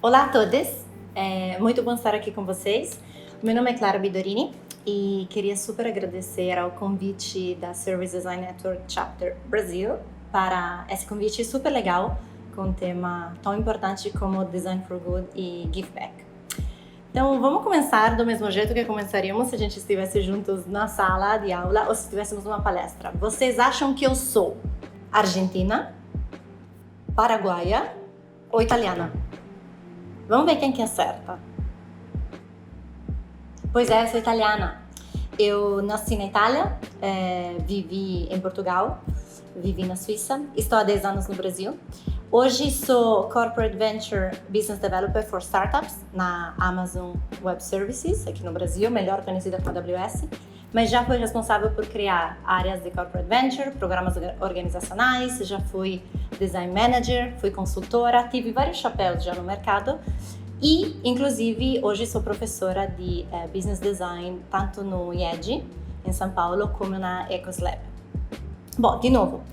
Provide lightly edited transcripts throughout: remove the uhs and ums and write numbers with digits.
Olá a todos, é muito bom estar aqui com vocês. Meu nome é Clara Bidorini e queria super agradecer ao convite da Service Design Network Chapter Brasil para esse convite super legal com um tema tão importante como Design for Good e Give Back. Então vamos começar do mesmo jeito que começaríamos se a gente estivesse juntos na sala de aula ou se estivéssemos numa palestra. Vocês acham que eu sou argentina, paraguaia ou italiana? Vamos ver quem que acerta. Pois é, eu sou italiana. Eu nasci na Itália, vivi em Portugal, vivi na Suíça, estou há 10 anos no Brasil. Hoje sou Corporate Venture Business Developer for Startups na Amazon Web Services, aqui no Brasil, melhor conhecida como AWS, mas já fui responsável por criar áreas de Corporate Venture, programas organizacionais, já fui Design Manager, fui consultora, tive vários chapéus já no mercado e, inclusive, hoje sou professora de Business Design, tanto no IED, em São Paulo, como na EcoSlab. Bom, de novo,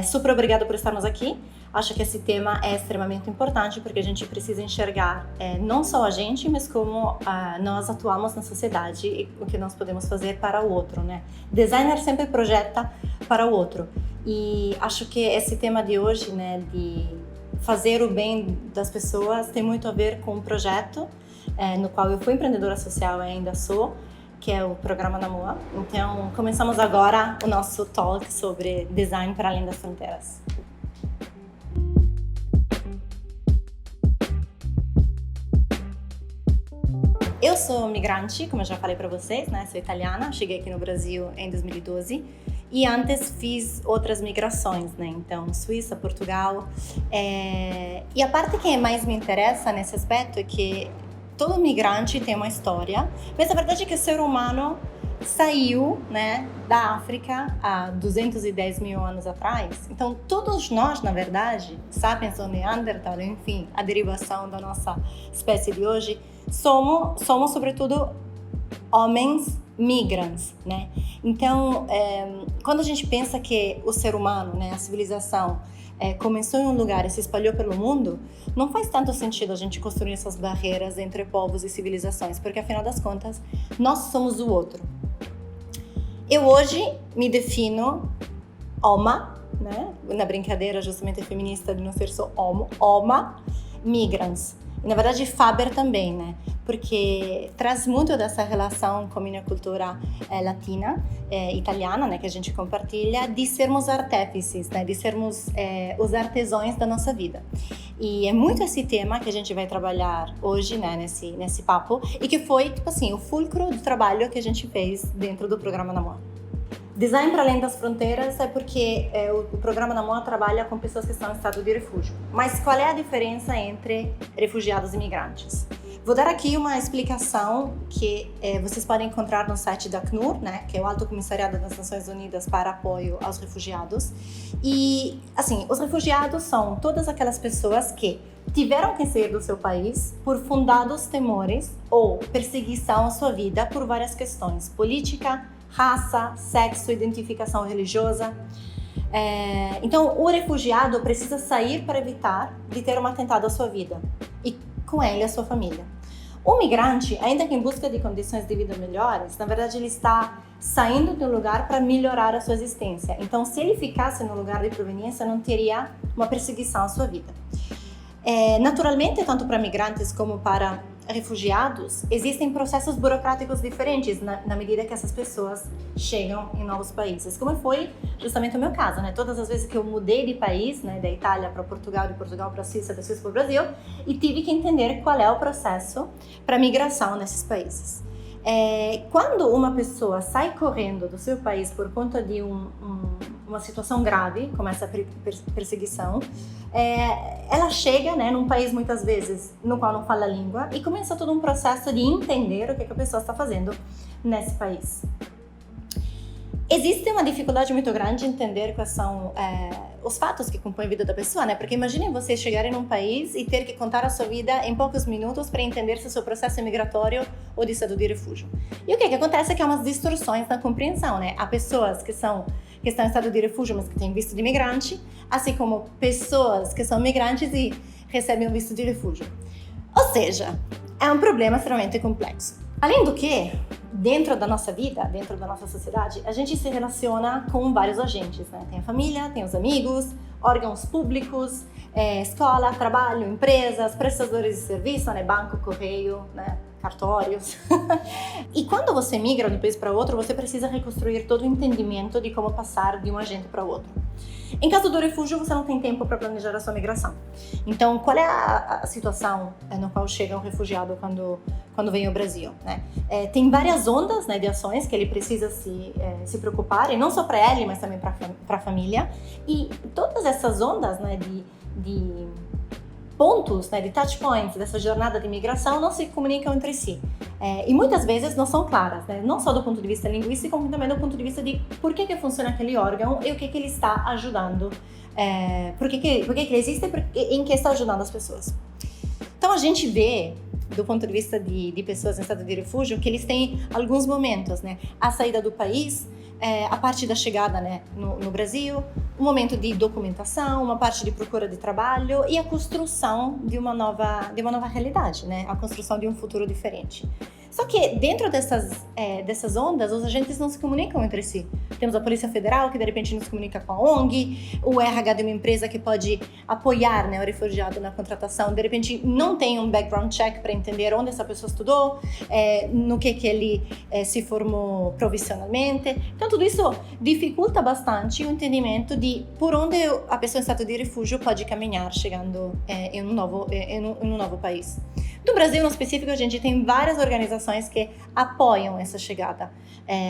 super obrigada por estarmos aqui. Acho que esse tema é extremamente importante porque a gente precisa enxergar não só a gente, mas como nós atuamos na sociedade e o que nós podemos fazer para o outro, né? Designer sempre projeta para o outro. E acho que esse tema de hoje, né, de fazer o bem das pessoas, tem muito a ver com um projeto no qual eu fui empreendedora social e ainda sou, que é o Programa Namoa. Então, começamos agora o nosso talk sobre design para além das fronteiras. Eu sou migrante, como eu já falei para vocês, né? Sou italiana, cheguei aqui no Brasil em 2012 e antes fiz outras migrações, né? Então, Suíça, Portugal. E a parte que mais me interessa nesse aspecto é que todo migrante tem uma história, mas a verdade é que o ser humano saiu, né, da África há 210 mil anos atrás. Então, todos nós, na verdade, sapiens ou Neandertal, enfim, a derivação da nossa espécie de hoje, somos sobretudo homens migrantes, né? Então, quando a gente pensa que o ser humano, né, a civilização, começou em um lugar e se espalhou pelo mundo, não faz tanto sentido a gente construir essas barreiras entre povos e civilizações, porque afinal das contas, nós somos o outro. Eu hoje me defino Oma, né? Na brincadeira justamente feminista de não ser só homo, Oma migrans. E, na verdade, Faber também, né? Porque traz muito dessa relação com a minha cultura latina, italiana, né? Que a gente compartilha, de sermos artífices, né? De sermos os artesãos da nossa vida. E é muito esse tema que a gente vai trabalhar hoje, né? Nesse papo, e que foi, tipo assim, o fulcro do trabalho que a gente fez dentro do Programa Namoa. Design para além das fronteiras é porque o Programa Namoa trabalha com pessoas que estão em estado de refúgio. Mas qual é a diferença entre refugiados e imigrantes? Vou dar aqui uma explicação que vocês podem encontrar no site da ACNUR, né, que é o Alto Comissariado das Nações Unidas para Apoio aos Refugiados. E, assim, os refugiados são todas aquelas pessoas que tiveram que sair do seu país por fundados temores ou perseguição à sua vida por várias questões: política, raça, sexo, identificação religiosa. Então, o refugiado precisa sair para evitar de ter um atentado à sua vida e, com ele, à sua família. O migrante, ainda que em busca de condições de vida melhores, na verdade ele está saindo de um lugar para melhorar a sua existência. Então, se ele ficasse no lugar de proveniência, não teria uma perseguição à sua vida. Naturalmente, tanto para migrantes como para refugiados, existem processos burocráticos diferentes na medida que essas pessoas chegam em novos países, como foi justamente o meu caso, né? Todas as vezes que eu mudei de país, né, da Itália para Portugal, de Portugal para a Suíça, da Suíça para o Brasil, e tive que entender qual é o processo para migração nesses países. Quando uma pessoa sai correndo do seu país por conta de uma situação grave, como essa perseguição, ela chega, né, num país muitas vezes no qual não fala a língua e começa todo um processo de entender o que a pessoa está fazendo nesse país. Existe uma dificuldade muito grande em entender quais são os fatos que compõem a vida da pessoa, né? Porque imaginem vocês chegarem num país e ter que contar a sua vida em poucos minutos para entender se o seu processo é migratório ou de estado de refúgio. E o que acontece é que há umas distorções na compreensão, né? Há pessoas que estão em estado de refúgio, mas que têm visto de imigrante, assim como pessoas que são migrantes e recebem um visto de refúgio. Ou seja, é um problema extremamente complexo. Além do que, dentro da nossa vida, dentro da nossa sociedade, a gente se relaciona com vários agentes, né? Tem a família, tem os amigos, órgãos públicos, escola, trabalho, empresas, prestadores de serviço, né? Banco, correio, né? Cartórios. E quando você migra de um país para outro, você precisa reconstruir todo o entendimento de como passar de um agente para outro. Em caso do refúgio, você não tem tempo para planejar a sua migração. Então, qual é a situação no qual chega um refugiado quando vem ao Brasil, né? Tem várias ondas, né, de ações que ele precisa se preocupar, e não só para ele, mas também para a família. E todas essas ondas, né, de pontos, né, de touch points dessa jornada de imigração não se comunicam entre si. E muitas vezes não são claras, né? Não só do ponto de vista linguístico, como também do ponto de vista de por que funciona aquele órgão e o que ele está ajudando, por que ele existe e em que está ajudando as pessoas. Então a gente vê, do ponto de vista de pessoas em estado de refúgio, que eles têm alguns momentos, né? A saída do país, a parte da chegada, né, no Brasil, um momento de documentação, uma parte de procura de trabalho e a construção de uma nova realidade, né? A construção de um futuro diferente. Só que dentro dessas ondas, os agentes não se comunicam entre si. Temos a Polícia Federal, que de repente não se comunica com a ONG, o RH de uma empresa que pode apoiar, né, o refugiado na contratação, de repente não tem um background check para entender onde essa pessoa estudou, no que ele se formou profissionalmente. Então tudo isso dificulta bastante o entendimento de por onde a pessoa em estado de refúgio pode caminhar chegando em um novo país. No Brasil, no específico, a gente tem várias organizações que apoiam essa chegada.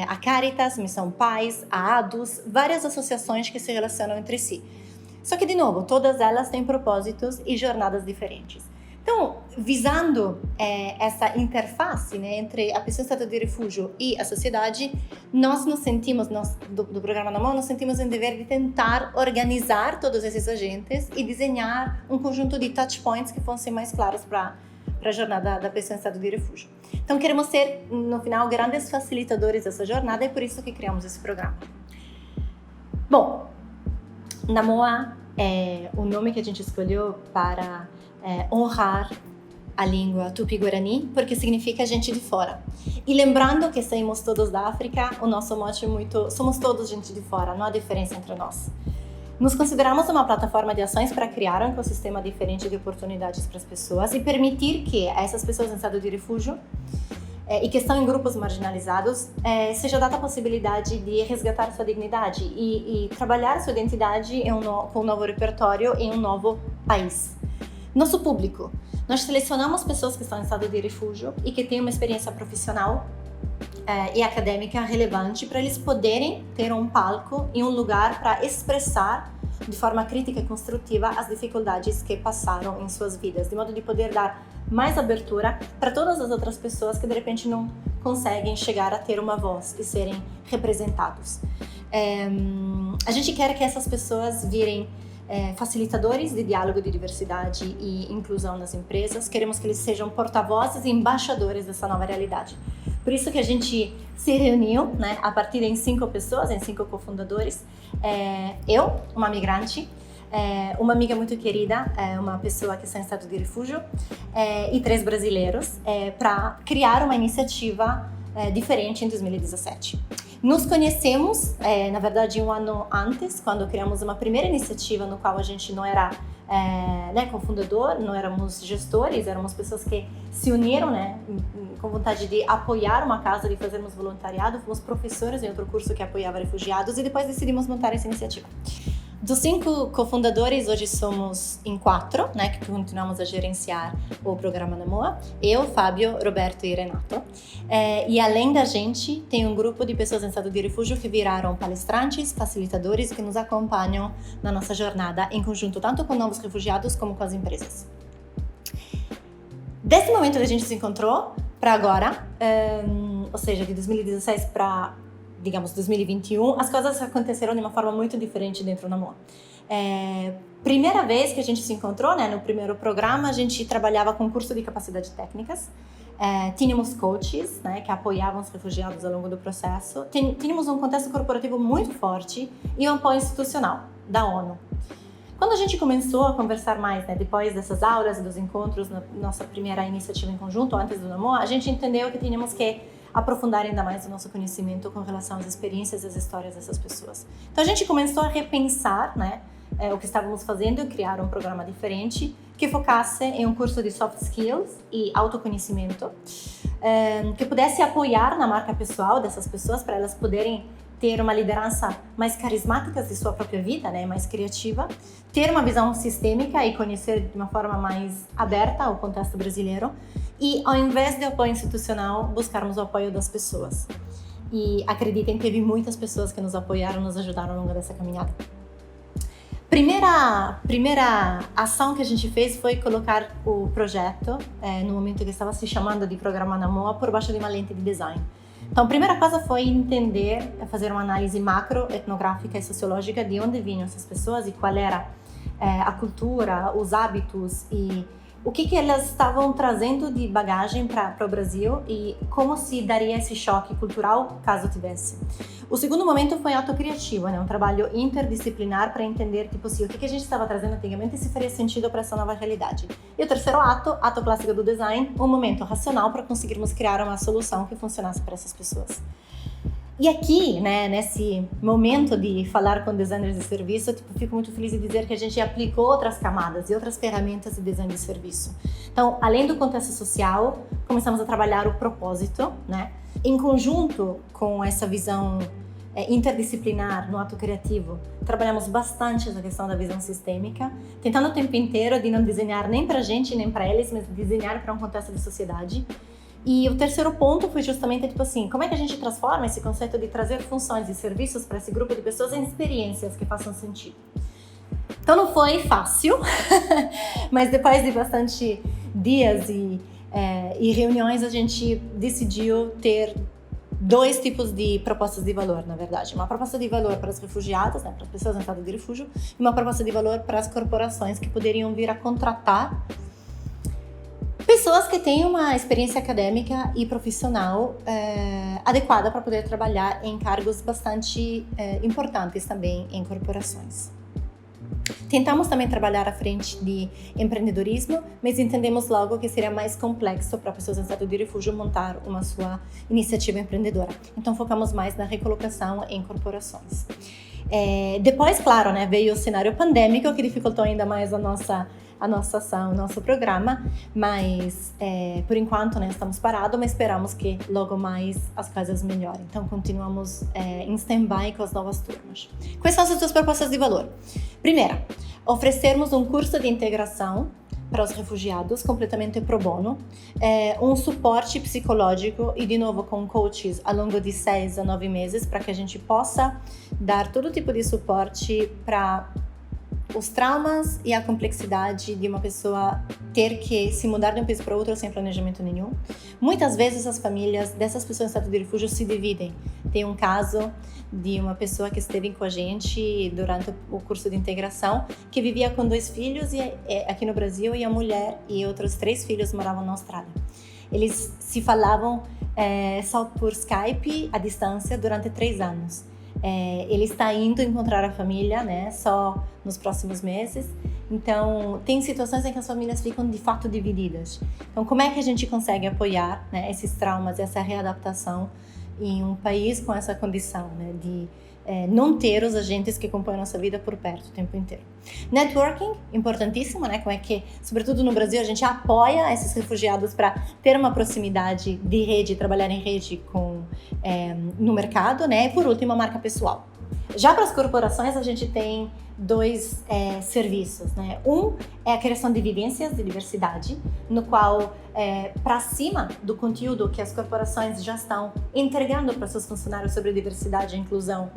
A Caritas, Missão Paz, a ADUS, várias associações que se relacionam entre si. Só que, de novo, todas elas têm propósitos e jornadas diferentes. Então, visando essa interface, né, entre a pessoa em estado de refúgio e a sociedade, nós nos sentimos, do programa Namor, nos sentimos em dever de tentar organizar todos esses agentes e desenhar um conjunto de touch points que fossem mais claros para a jornada da pessoa em estado de refúgio. Então, queremos ser, no final, grandes facilitadores dessa jornada e por isso que criamos esse programa. Bom, Namoa é o nome que a gente escolheu para honrar a língua tupi-guarani, porque significa gente de fora. E lembrando que saímos todos da África, o nosso mote é muito: somos todos gente de fora, não há diferença entre nós. Nos consideramos uma plataforma de ações para criar um ecossistema diferente de oportunidades para as pessoas e permitir que essas pessoas em estado de refúgio e que estão em grupos marginalizados seja dada a possibilidade de resgatar sua dignidade e trabalhar sua identidade com um novo repertório em um novo país. Nosso público. Nós selecionamos pessoas que estão em estado de refúgio e que têm uma experiência profissional e acadêmica relevante para eles poderem ter um palco e um lugar para expressar de forma crítica e construtiva as dificuldades que passaram em suas vidas, de modo de poder dar mais abertura para todas as outras pessoas que de repente não conseguem chegar a ter uma voz e serem representados. A gente quer que essas pessoas virem facilitadores de diálogo de diversidade e inclusão nas empresas. Queremos que eles sejam porta-vozes e embaixadores dessa nova realidade. Por isso que a gente se reuniu, né, a partir de 5 pessoas, em 5 cofundadores. Eu, uma migrante, uma amiga muito querida, uma pessoa que está em estado de refúgio, e 3 brasileiros, para criar uma iniciativa diferente em 2017. Nos conhecemos, na verdade, um ano antes, quando criamos uma primeira iniciativa no qual a gente não era cofundador, não éramos gestores, éramos pessoas que se uniram, né, com vontade de apoiar uma causa, de fazermos voluntariado. Fomos professores em outro curso que apoiava refugiados e depois decidimos montar essa iniciativa. Dos 5 cofundadores, hoje somos em 4, né, que continuamos a gerenciar o programa Namoa. Eu, Fábio, Roberto e Renato. E além da gente, tem um grupo de pessoas em estado de refúgio que viraram palestrantes, facilitadores que nos acompanham na nossa jornada em conjunto, tanto com novos refugiados como com as empresas. Desse momento que a gente se encontrou para agora, ou seja, de 2016 para, digamos, 2021, as coisas aconteceram de uma forma muito diferente dentro do Namoa. Primeira vez que a gente se encontrou, né, no primeiro programa, a gente trabalhava com curso de capacidades técnicas, tínhamos coaches, né, que apoiavam os refugiados ao longo do processo, tínhamos um contexto corporativo muito forte e um apoio institucional da ONU. Quando a gente começou a conversar mais, né, depois dessas aulas e dos encontros, na nossa primeira iniciativa em conjunto, antes do Namor, a gente entendeu que tínhamos que aprofundar ainda mais o nosso conhecimento com relação às experiências e às histórias dessas pessoas. Então a gente começou a repensar, né, o que estávamos fazendo e criar um programa diferente que focasse em um curso de soft skills e autoconhecimento, que pudesse apoiar na marca pessoal dessas pessoas para elas poderem ter uma liderança mais carismática de sua própria vida, né, mais criativa, ter uma visão sistêmica e conhecer de uma forma mais aberta o contexto brasileiro e, ao invés de apoio institucional, buscarmos o apoio das pessoas. E acreditem que teve muitas pessoas que nos apoiaram, nos ajudaram ao longo dessa caminhada. Primeira ação que a gente fez foi colocar o projeto, no momento que estava se chamando de Programa Namor, por baixo de uma lente de design. Então, a primeira coisa foi entender, fazer uma análise macro, etnográfica e sociológica de onde vinham essas pessoas e qual era a cultura, os hábitos e o que elas estavam trazendo de bagagem para o Brasil e como se daria esse choque cultural caso tivesse. O segundo momento foi autocriativo, né? Um trabalho interdisciplinar para entender tipo, assim, o que a gente estava trazendo antigamente e se faria sentido para essa nova realidade. E o terceiro ato clássico do design, um momento racional para conseguirmos criar uma solução que funcionasse para essas pessoas. E aqui, né, nesse momento de falar com designers de serviço, tipo, fico muito feliz de dizer que a gente aplicou outras camadas e outras ferramentas de design de serviço. Então, além do contexto social, começamos a trabalhar o propósito, né? Em conjunto com essa visão interdisciplinar no ato criativo, trabalhamos bastante essa questão da visão sistêmica, tentando o tempo inteiro de não desenhar nem para a gente, nem para eles, mas desenhar para um contexto de sociedade. E o terceiro ponto foi justamente, tipo assim, como é que a gente transforma esse conceito de trazer funções e serviços para esse grupo de pessoas em experiências que façam sentido. Então não foi fácil, mas depois de bastante dias e reuniões, a gente decidiu ter dois tipos de propostas de valor, na verdade. Uma proposta de valor para os refugiados, né, para as pessoas em estado de refúgio, e uma proposta de valor para as corporações que poderiam vir a contratar pessoas que têm uma experiência acadêmica e profissional adequada para poder trabalhar em cargos bastante importantes também em corporações. Tentamos também trabalhar à frente de empreendedorismo, mas entendemos logo que seria mais complexo para pessoas em estado de refúgio montar uma sua iniciativa empreendedora. Então focamos mais na recolocação em corporações. Depois, claro, né, veio o cenário pandêmico que dificultou ainda mais a nossa ação, o nosso programa, mas por enquanto, né, estamos parados, mas esperamos que logo mais as coisas melhorem. Então continuamos em stand-by com as novas turmas. Quais são as suas propostas de valor? Primeira, oferecermos um curso de integração para os refugiados, completamente pro bono, um suporte psicológico e, de novo, com coaches ao longo de 6 a 9 meses, para que a gente possa dar todo tipo de suporte para os traumas e a complexidade de uma pessoa ter que se mudar de um país para outro sem planejamento nenhum. Muitas vezes as famílias dessas pessoas em estado de refúgio se dividem. Tem um caso de uma pessoa que esteve com a gente durante o curso de integração, que vivia com 2 filhos aqui no Brasil, e a mulher e outros 3 filhos moravam na Austrália. Eles se falavam só por Skype, à distância, durante 3 anos. Ele está indo encontrar a família, né, só nos próximos meses. Então, tem situações em que as famílias ficam de fato divididas. Então, como é que a gente consegue apoiar, né, esses traumas, essa readaptação em um país com essa condição, né, de não ter os agentes que compõem a nossa vida por perto o tempo inteiro. Networking, importantíssimo, né? Como é que, sobretudo no Brasil, a gente apoia esses refugiados para ter uma proximidade de rede, trabalhar em rede no mercado, né? E por último, a marca pessoal. Já para as corporações, a gente tem 2 serviços, né? Um é a criação de vivências de diversidade, no qual, para cima do conteúdo que as corporações já estão entregando para seus funcionários sobre diversidade, inclusão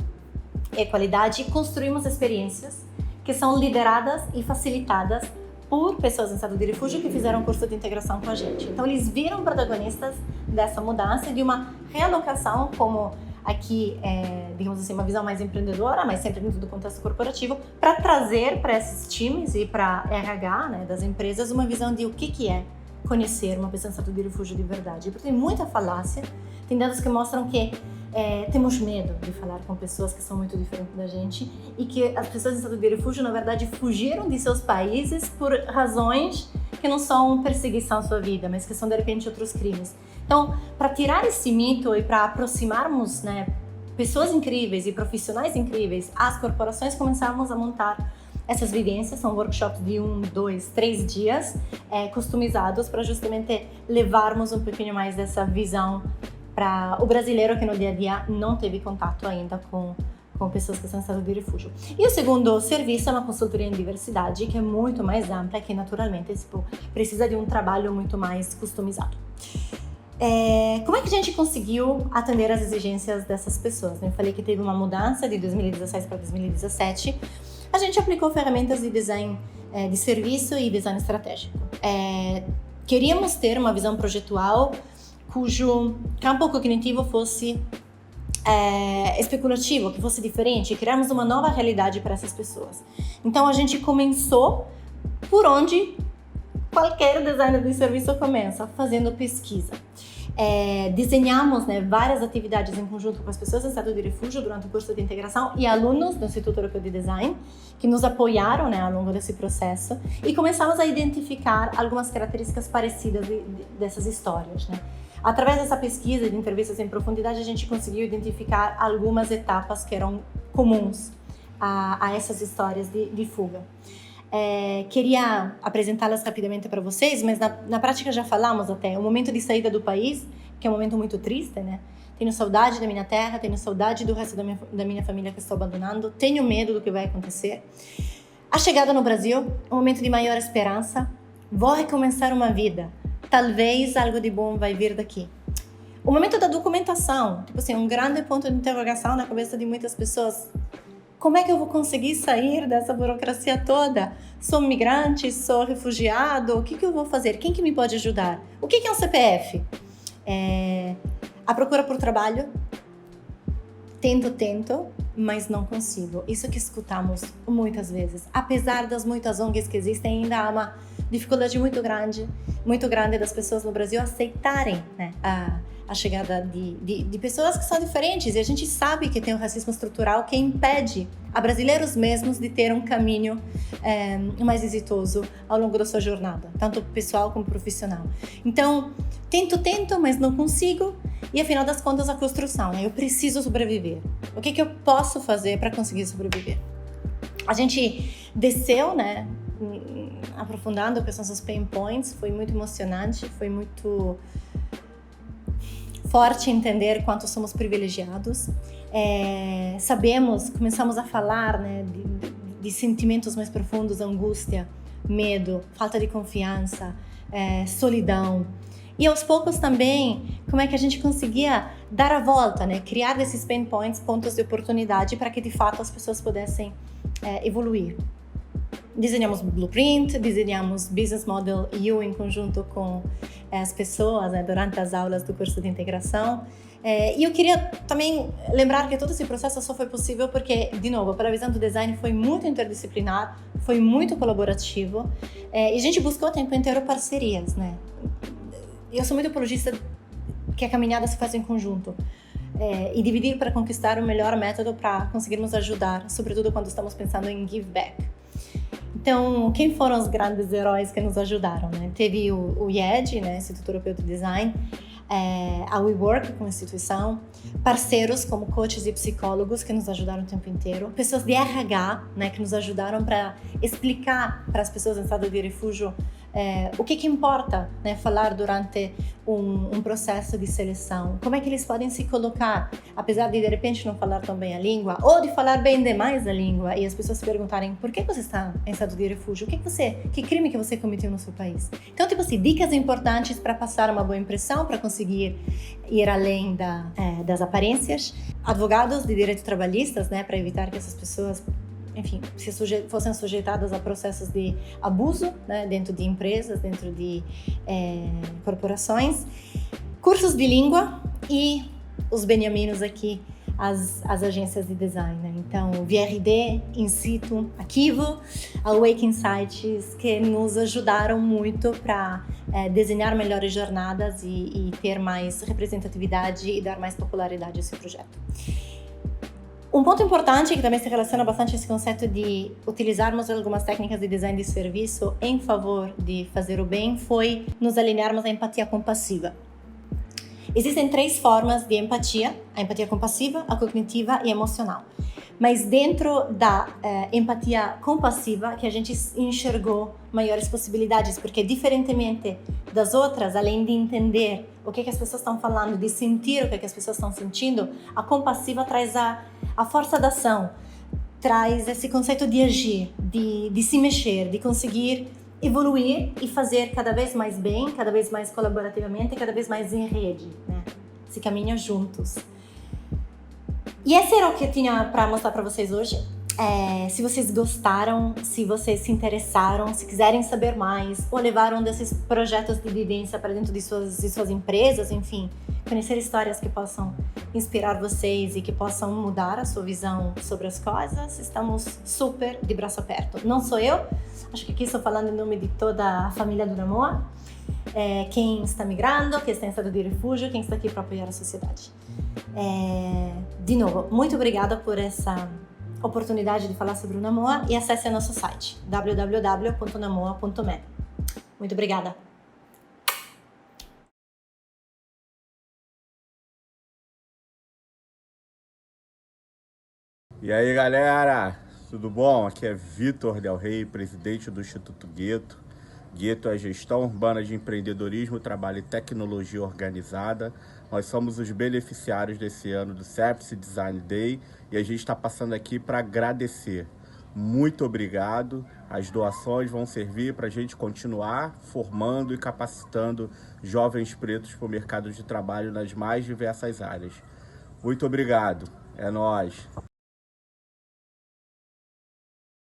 e equalidade, construímos experiências que são lideradas e facilitadas por pessoas em estado de refúgio que fizeram curso de integração com a gente. Então, eles viram protagonistas dessa mudança e de uma realocação, como aqui, digamos assim, uma visão mais empreendedora, mas sempre dentro do contexto corporativo, para trazer para esses times e para RH, né, das empresas, uma visão de o que é conhecer uma pessoa em estado de refúgio de verdade. Porque tem muita falácia, tem dados que mostram que temos medo de falar com pessoas que são muito diferentes da gente e que as pessoas em estado de refúgio, na verdade, fugiram de seus países por razões que não são perseguição à sua vida, mas que são, de repente, outros crimes. Então, para tirar esse mito e para aproximarmos, né, pessoas incríveis e profissionais incríveis às corporações, começamos a montar essas vivências. São workshops de 1, 2, 3 dias, customizados para justamente levarmos um pouquinho mais dessa visão para o brasileiro que no dia a dia não teve contato ainda com pessoas que estão em estado de refúgio. E o segundo serviço é uma consultoria em diversidade, que é muito mais ampla, que naturalmente precisa de um trabalho muito mais customizado. Como é que a gente conseguiu atender as exigências dessas pessoas? Eu falei que teve uma mudança de 2016 para 2017. A gente aplicou ferramentas de design de serviço e design estratégico. Queríamos ter uma visão projetual cujo campo cognitivo fosse especulativo, que fosse diferente, e criarmos uma nova realidade para essas pessoas. Então a gente começou por onde qualquer designer de serviço começa, fazendo pesquisa. Desenhamos, né, várias atividades em conjunto com as pessoas em estado de refúgio durante o curso de integração e alunos do Instituto Europeu de Design que nos apoiaram, né, ao longo desse processo, e começamos a identificar algumas características parecidas dessas histórias, né? Através dessa pesquisa de entrevistas em profundidade, a gente conseguiu identificar algumas etapas que eram comuns a essas histórias de fuga. Queria apresentá-las rapidamente para vocês, mas na prática já falamos até. O momento de saída do país, que é um momento muito triste, né? Tenho saudade da minha terra, tenho saudade do resto da minha família que estou abandonando, tenho medo do que vai acontecer. A chegada no Brasil, um momento de maior esperança, vou recomeçar uma vida, talvez algo de bom vai vir daqui. O momento da documentação, tipo assim, um grande ponto de interrogação na cabeça de muitas pessoas. Como é que eu vou conseguir sair dessa burocracia toda? Sou migrante, sou refugiado, o que eu vou fazer? Quem que me pode ajudar? O que é um CPF? A procura por trabalho, tento, mas não consigo. Isso que escutamos muitas vezes. Apesar das muitas ONGs que existem, ainda há uma dificuldade muito grande das pessoas no Brasil aceitarem, né, a chegada de pessoas que são diferentes. E a gente sabe que tem um racismo estrutural que impede a brasileiros mesmos de ter um caminho mais exitoso ao longo da sua jornada, tanto pessoal como profissional. Então, tento, mas não consigo. E, afinal das contas, a construção, né? Eu preciso sobreviver. O que eu posso fazer para conseguir sobreviver? A gente desceu, né, aprofundando quais são os pain points. Foi muito emocionante, foi muito forte entender quanto somos privilegiados. Começamos a falar, né, de sentimentos mais profundos, angústia, medo, falta de confiança, solidão. E aos poucos também, como é que a gente conseguia dar a volta, né? Criar desses pain points, pontos de oportunidade, para que de fato as pessoas pudessem evoluir. Desenhamos blueprint, desenhamos business model U em conjunto com as pessoas, né, durante as aulas do curso de integração. E eu queria também lembrar que todo esse processo só foi possível porque, de novo, a visão do design foi muito interdisciplinar, foi muito colaborativo, e a gente buscou o tempo inteiro parcerias, né? Eu sou muito apologista que a caminhada se faz em conjunto. E dividir para conquistar o melhor método para conseguirmos ajudar, sobretudo quando estamos pensando em give back. Então, quem foram os grandes heróis que nos ajudaram, né? Teve o IED, né, Instituto Europeu de Design, a WeWork como instituição, parceiros como coaches e psicólogos que nos ajudaram o tempo inteiro, pessoas de RH, né, que nos ajudaram para explicar para as pessoas em estado de refúgio o que importa, né, falar durante um processo de seleção, como é que eles podem se colocar, apesar de repente não falar tão bem a língua, ou de falar bem demais a língua, e as pessoas se perguntarem por que você está em estado de refúgio, que crime que você cometeu no seu país. Então, tipo assim, dicas importantes para passar uma boa impressão, para conseguir ir além das aparências. Advogados de direito trabalhistas, né, para evitar que essas pessoas, enfim, fossem sujeitadas a processos de abuso, né, dentro de empresas, dentro de corporações, cursos de língua e os benjaminos aqui as agências de design, né? Então, o VRD, In Situ, Arquivo, a Wake Insights, que nos ajudaram muito para desenhar melhores jornadas e ter mais representatividade e dar mais popularidade a esse projeto. Um ponto importante que também se relaciona bastante a esse conceito de utilizarmos algumas técnicas de design de serviço em favor de fazer o bem foi nos alinharmos à empatia compassiva. Existem 3 formas de empatia: a empatia compassiva, a cognitiva e a emocional. Mas dentro da empatia compassiva que a gente enxergou maiores possibilidades, porque diferentemente das outras, além de entender o que as pessoas estão falando, de sentir o que as pessoas estão sentindo, a compassiva traz a força da ação, traz esse conceito de agir, de se mexer, de conseguir evoluir e fazer cada vez mais bem, cada vez mais colaborativamente, cada vez mais em rede, né? Se caminha juntos. E esse era o que eu tinha para mostrar para vocês hoje. Se vocês gostaram, se vocês se interessaram, se quiserem saber mais ou levaram desses projetos de vivência para dentro de suas empresas, enfim, conhecer histórias que possam inspirar vocês e que possam mudar a sua visão sobre as coisas, estamos super de braço aberto. Não sou eu, acho que aqui estou falando em nome de toda a família do Namoa, quem está migrando, quem está em estado de refúgio, quem está aqui para apoiar a sociedade. De novo, muito obrigada por essa oportunidade de falar sobre o Namoa e acesse o nosso site www.namoa.me. Muito obrigada! E aí, galera, tudo bom? Aqui é Vitor Del Rey, presidente do Instituto Gueto. Gueto é gestão urbana de empreendedorismo, trabalho e tecnologia organizada. Nós somos os beneficiários desse ano do Service Design Day e a gente está passando aqui para agradecer. Muito obrigado. As doações vão servir para a gente continuar formando e capacitando jovens pretos para o mercado de trabalho nas mais diversas áreas. Muito obrigado. É nóis.